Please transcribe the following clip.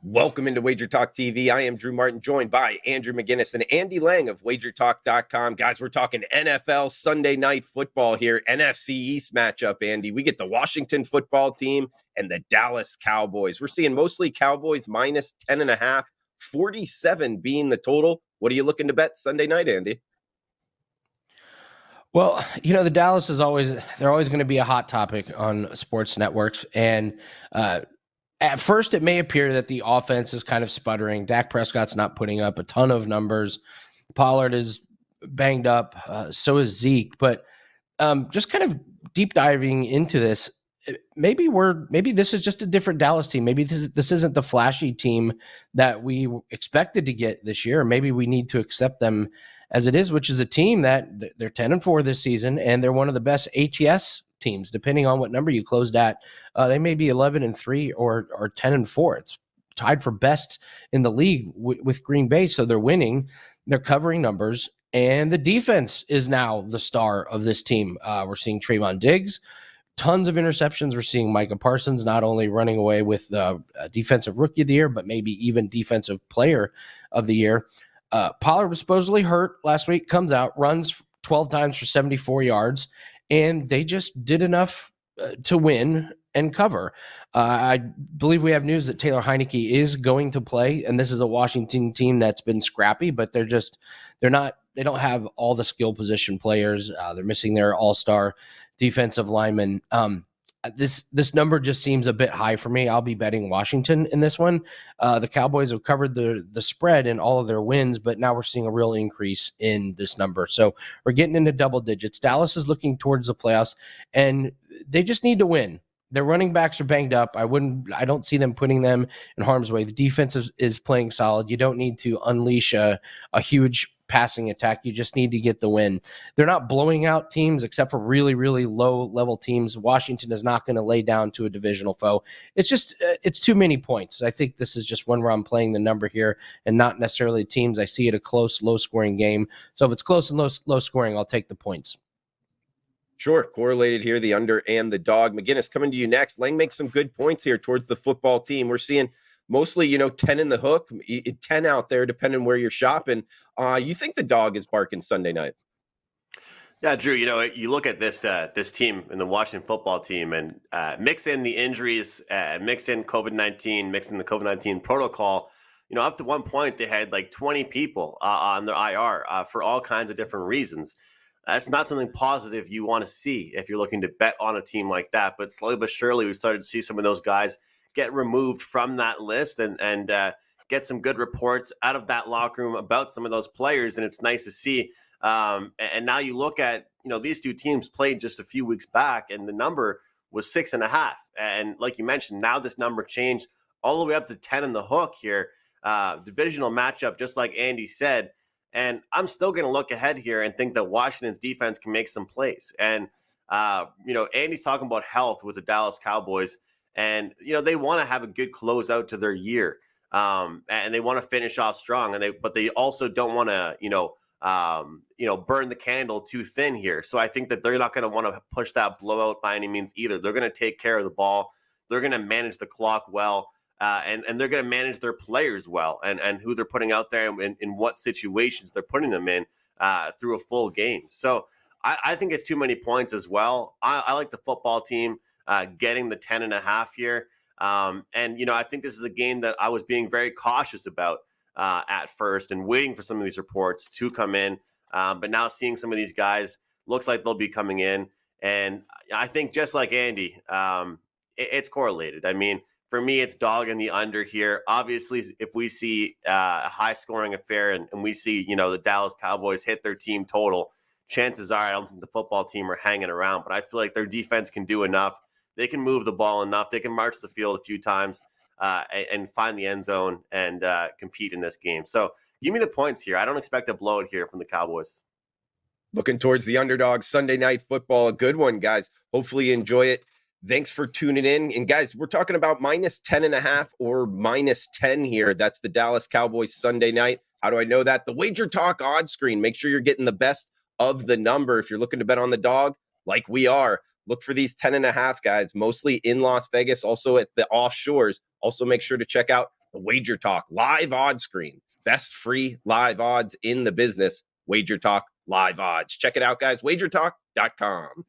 Welcome into WagerTalk TV. I am Drew Martin, joined by Andrew McGinnis and Andy Lang of WagerTalk.com. Guys, we're talking NFL Sunday night football here. NFC East matchup, Andy. We get the Washington football team and the Dallas Cowboys. We're seeing mostly Cowboys minus 10.5, 47 being the total. What are you looking to bet Sunday night, Andy? Well, the Dallas they're always going to be a hot topic on sports networks. And at first, it may appear that the offense is kind of sputtering. Dak Prescott's not putting up a ton of numbers. Pollard is banged up. So is Zeke. But just kind of deep diving into this, maybe this is just a different Dallas team. Maybe this isn't the flashy team that we expected to get this year. Maybe we need to accept them as it is, which is a team that they're 10-4 this season, and they're one of the best ATS teams, depending on what number you closed at. They may be 11-3 or 10-4. It's tied for best in the league with Green Bay. So they're winning, they're covering numbers, and the defense is now the star of this team. We're seeing Trayvon Diggs, tons of interceptions. We're seeing Micah Parsons not only running away with defensive rookie of the year, but maybe even defensive player of the year. Pollard was supposedly hurt last week, comes out, runs 12 times for 74 yards, and they just did enough to win and cover. I believe we have news that Taylor Heineke is going to play, and this is a Washington team that's been scrappy, but they don't have all the skill position players. They're missing their all-star defensive lineman. This number just seems a bit high for me. I'll be betting Washington in this one. The Cowboys have covered the spread in all of their wins, but now we're seeing a real increase in this number. So we're getting into double digits. Dallas is looking towards the playoffs, and they just need to win. Their running backs are banged up. I don't see them putting them in harm's way. The defense is playing solid. You don't need to unleash a huge passing attack. You just need to get the win. They're not blowing out teams except for really, really low level teams. Washington is not going to lay down to a divisional foe. It's too many points. I think this is just one where I'm playing the number here and not necessarily teams. I see it a close, low scoring game. So if it's close and low scoring, I'll take the points. Sure. Correlated here, the under and the dog. McGinnis, coming to you next. Lang makes some good points here towards the football team. We're seeing mostly, 10 in the hook, 10 out there, depending where you're shopping. You think the dog is barking Sunday night? Yeah, Drew, you look at this team and the Washington football team and mix in the injuries, mix in COVID-19, mix in the COVID-19 protocol. Up to one point, they had like 20 people on their IR for all kinds of different reasons. That's not something positive you want to see if you're looking to bet on a team like that. But slowly but surely, we've started to see some of those guys get removed from that list and get some good reports out of that locker room about some of those players. And it's nice to see. And now you look at, these two teams played just a few weeks back and the number was 6.5. And like you mentioned, now this number changed all the way up to 10 in the hook here. Divisional matchup, just like Andy said. And I'm still going to look ahead here and think that Washington's defense can make some plays. And, Andy's talking about health with the Dallas Cowboys. And, they want to have a good closeout to their year. And they want to finish off strong. But they also don't want to, burn the candle too thin here. So I think that they're not going to want to push that blowout by any means either. They're going to take care of the ball. They're going to manage the clock well. And they're going to manage their players well and who they're putting out there and in what situations they're putting them in through a full game. So I think it's too many points as well. I like the football team getting the 10.5 here. I think this is a game that I was being very cautious about at first and waiting for some of these reports to come in. But now seeing some of these guys, looks like they'll be coming in. And I think just like Andy, it's correlated. I mean, for me, it's dog in the under here. Obviously, if we see a high-scoring affair and we see, the Dallas Cowboys hit their team total, chances are I don't think the football team are hanging around. But I feel like their defense can do enough. They can move the ball enough. They can march the field a few times and find the end zone and compete in this game. So give me the points here. I don't expect a blowout here from the Cowboys. Looking towards the underdog Sunday night football. A good one, guys. Hopefully you enjoy it. Thanks for tuning in. And guys, we're talking about minus 10.5 or minus 10 here. That's the Dallas Cowboys Sunday night. How do I know that? The WagerTalk odds screen. Make sure you're getting the best of the number. If you're looking to bet on the dog, like we are, look for these 10.5 guys, mostly in Las Vegas, also at the offshores. Also make sure to check out the WagerTalk Live Odds screen. Best free live odds in the business. WagerTalk Live Odds. Check it out, guys. WagerTalk.com.